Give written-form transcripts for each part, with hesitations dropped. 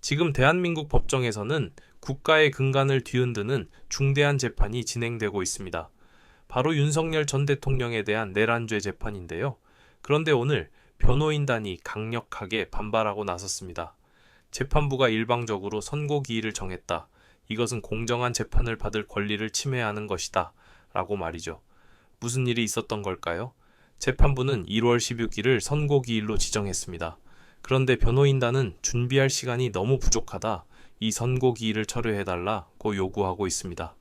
지금 대한민국 법정에서는 국가의 근간을 뒤흔드는 중대한 재판이 진행되고 있습니다. 바로 윤석열 전 대통령에 대한 내란죄 재판인데요. 그런데 오늘 변호인단이 강력하게 반발하고 나섰습니다. 재판부가 일방적으로 선고기일을 정했다. 이것은 공정한 재판을 받을 권리를 침해하는 것이다. 라고 말이죠. 무슨 일이 있었던 걸까요? 재판부는 1월 16일을 선고기일로 지정했습니다. 그런데 변호인단은 준비할 시간이 너무 부족하다. 이 선고기일을 철회해달라고 요구하고 있습니다.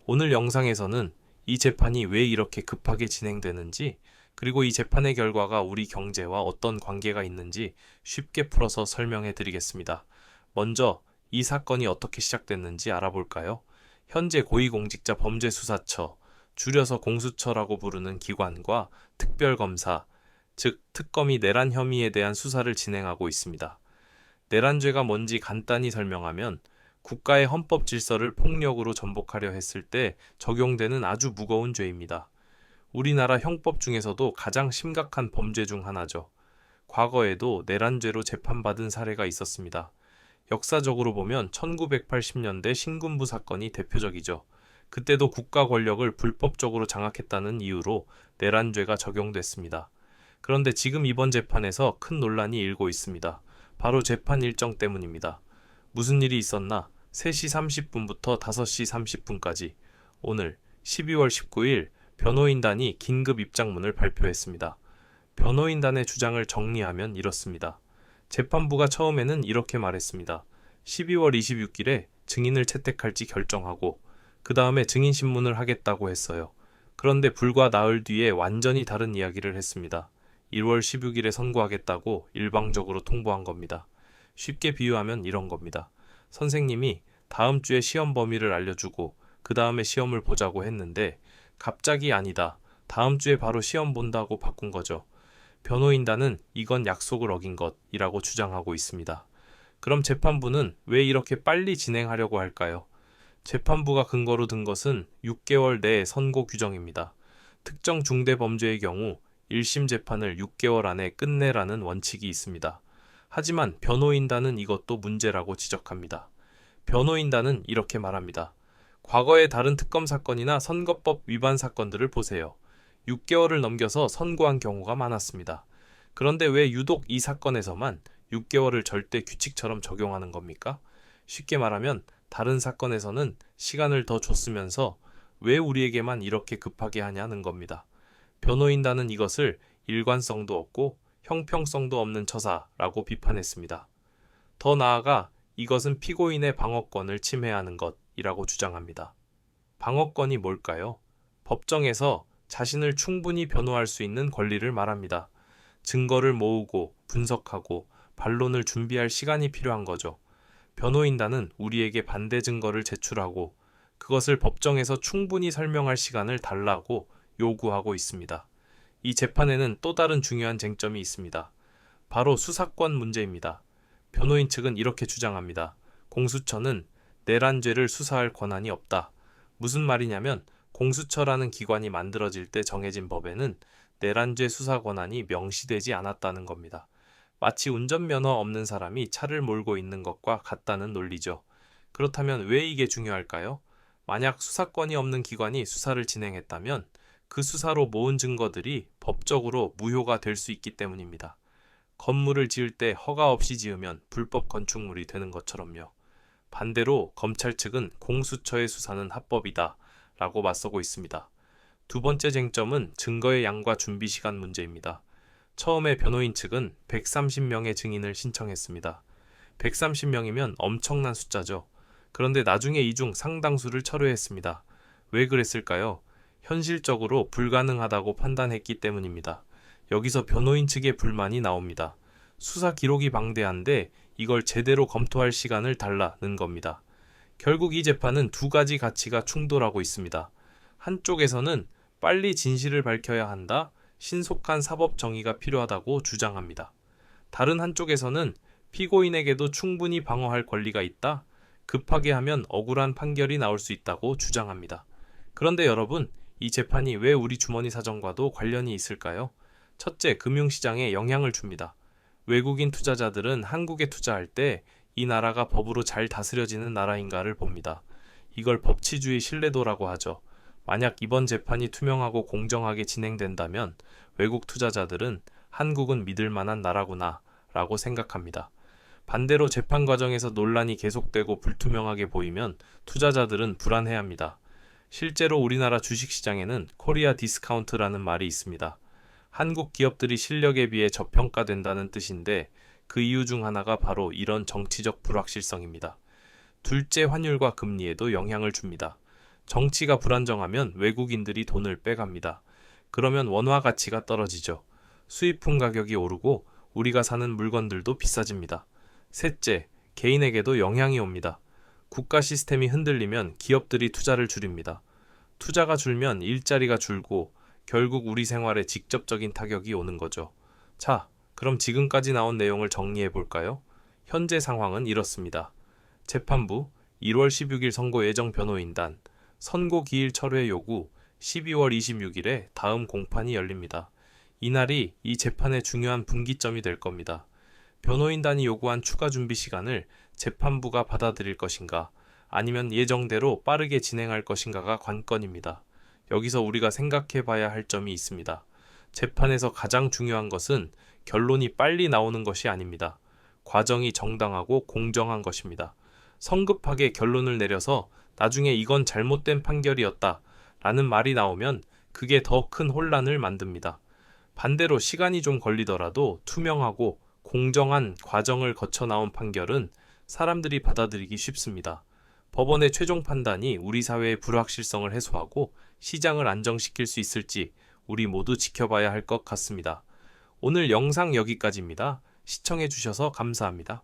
오늘 영상에서는 이 재판이 왜 이렇게 급하게 진행되는지, 그리고 이 재판의 결과가 우리 경제와 어떤 관계가 있는지 쉽게 풀어서 설명해 드리겠습니다. 먼저 이 사건이 어떻게 시작됐는지 알아볼까요? 현재 고위공직자 범죄수사처, 줄여서 공수처라고 부르는 기관과 특별검사, 즉 특검이 내란 혐의에 대한 수사를 진행하고 있습니다. 내란죄가 뭔지 간단히 설명하면 국가의 헌법 질서를 폭력으로 전복하려 했을 때 적용되는 아주 무거운 죄입니다. 우리나라 형법 중에서도 가장 심각한 범죄 중 하나죠. 과거에도 내란죄로 재판받은 사례가 있었습니다. 역사적으로 보면 1980년대 신군부 사건이 대표적이죠. 그때도 국가 권력을 불법적으로 장악했다는 이유로 내란죄가 적용됐습니다. 그런데 지금 이번 재판에서 큰 논란이 일고 있습니다. 바로 재판 일정 때문입니다. 무슨 일이 있었나? 3시 30분부터 5시 30분까지 오늘 12월 19일 변호인단이 긴급 입장문을 발표했습니다. 변호인단의 주장을 정리하면 이렇습니다. 재판부가 처음에는 이렇게 말했습니다. 12월 26일에 증인을 채택할지 결정하고 그 다음에 증인신문을 하겠다고 했어요. 그런데 불과 나흘 뒤에 완전히 다른 이야기를 했습니다. 1월 16일에 선고하겠다고 일방적으로 통보한 겁니다. 쉽게 비유하면 이런 겁니다. 선생님이 다음 주에 시험 범위를 알려주고 그 다음에 시험을 보자고 했는데 갑자기 아니다. 다음 주에 바로 시험 본다고 바꾼 거죠. 변호인단은 이건 약속을 어긴 것이라고 주장하고 있습니다. 그럼 재판부는 왜 이렇게 빨리 진행하려고 할까요? 재판부가 근거로 든 것은 6개월 내 선고 규정입니다. 특정 중대범죄의 경우 1심 재판을 6개월 안에 끝내라는 원칙이 있습니다. 하지만 변호인단은 이것도 문제라고 지적합니다. 변호인단은 이렇게 말합니다. 과거의 다른 특검 사건이나 선거법 위반 사건들을 보세요. 6개월을 넘겨서 선고한 경우가 많았습니다. 그런데 왜 유독 이 사건에서만 6개월을 절대 규칙처럼 적용하는 겁니까? 쉽게 말하면 다른 사건에서는 시간을 더 줬으면서 왜 우리에게만 이렇게 급하게 하냐는 겁니다. 변호인단은 이것을 일관성도 없고 형평성도 없는 처사라고 비판했습니다. 더 나아가 이것은 피고인의 방어권을 침해하는 것이라고 주장합니다. 방어권이 뭘까요? 법정에서 자신을 충분히 변호할 수 있는 권리를 말합니다. 증거를 모으고 분석하고 반론을 준비할 시간이 필요한 거죠. 변호인단은 우리에게 반대 증거를 제출하고 그것을 법정에서 충분히 설명할 시간을 달라고 요구하고 있습니다. 이 재판에는 또 다른 중요한 쟁점이 있습니다. 바로 수사권 문제입니다. 변호인 측은 이렇게 주장합니다. 공수처는 내란죄를 수사할 권한이 없다. 무슨 말이냐면 공수처라는 기관이 만들어질 때 정해진 법에는 내란죄 수사 권한이 명시되지 않았다는 겁니다. 마치 운전면허 없는 사람이 차를 몰고 있는 것과 같다는 논리죠. 그렇다면 왜 이게 중요할까요? 만약 수사권이 없는 기관이 수사를 진행했다면 그 수사로 모은 증거들이 법적으로 무효가 될 수 있기 때문입니다. 건물을 지을 때 허가 없이 지으면 불법 건축물이 되는 것처럼요. 반대로 검찰 측은 공수처의 수사는 합법이다 라고 맞서고 있습니다. 두 번째 쟁점은 증거의 양과 준비 시간 문제입니다. 처음에 변호인 측은 130명의 증인을 신청했습니다. 130명이면 엄청난 숫자죠. 그런데 나중에 이 중 상당수를 철회했습니다. 왜 그랬을까요? 현실적으로 불가능하다고 판단했기 때문입니다. 여기서 변호인 측의 불만이 나옵니다. 수사 기록이 방대한데 이걸 제대로 검토할 시간을 달라는 겁니다. 결국 이 재판은 두 가지 가치가 충돌하고 있습니다. 한쪽에서는 빨리 진실을 밝혀야 한다, 신속한 사법 정의가 필요하다고 주장합니다. 다른 한쪽에서는 피고인에게도 충분히 방어할 권리가 있다, 급하게 하면 억울한 판결이 나올 수 있다고 주장합니다. 그런데 여러분, 이 재판이 왜 우리 주머니 사정과도 관련이 있을까요? 첫째, 금융시장에 영향을 줍니다. 외국인 투자자들은 한국에 투자할 때 이 나라가 법으로 잘 다스려지는 나라인가를 봅니다. 이걸 법치주의 신뢰도라고 하죠. 만약 이번 재판이 투명하고 공정하게 진행된다면 외국 투자자들은 한국은 믿을 만한 나라구나 라고 생각합니다. 반대로 재판 과정에서 논란이 계속되고 불투명하게 보이면 투자자들은 불안해합니다. 실제로 우리나라 주식시장에는 코리아 디스카운트라는 말이 있습니다. 한국 기업들이 실력에 비해 저평가된다는 뜻인데 그 이유 중 하나가 바로 이런 정치적 불확실성입니다. 둘째, 환율과 금리에도 영향을 줍니다. 정치가 불안정하면 외국인들이 돈을 빼갑니다. 그러면 원화 가치가 떨어지죠. 수입품 가격이 오르고 우리가 사는 물건들도 비싸집니다. 셋째, 개인에게도 영향이 옵니다. 국가 시스템이 흔들리면 기업들이 투자를 줄입니다. 투자가 줄면 일자리가 줄고 결국 우리 생활에 직접적인 타격이 오는 거죠. 자, 그럼 지금까지 나온 내용을 정리해 볼까요? 현재 상황은 이렇습니다. 재판부 1월 16일 선고 예정 변호인단 선고 기일 철회 요구 12월 26일에 다음 공판이 열립니다. 이날이 이 재판의 중요한 분기점이 될 겁니다. 변호인단이 요구한 추가 준비 시간을 재판부가 받아들일 것인가 아니면 예정대로 빠르게 진행할 것인가가 관건입니다. 여기서 우리가 생각해 봐야 할 점이 있습니다. 재판에서 가장 중요한 것은 결론이 빨리 나오는 것이 아닙니다. 과정이 정당하고 공정한 것입니다. 성급하게 결론을 내려서 나중에 이건 잘못된 판결이었다 라는 말이 나오면 그게 더 큰 혼란을 만듭니다. 반대로 시간이 좀 걸리더라도 투명하고 공정한 과정을 거쳐 나온 판결은 사람들이 받아들이기 쉽습니다. 법원의 최종 판단이 우리 사회의 불확실성을 해소하고 시장을 안정시킬 수 있을지 우리 모두 지켜봐야 할 것 같습니다. 오늘 영상 여기까지입니다. 시청해 주셔서 감사합니다.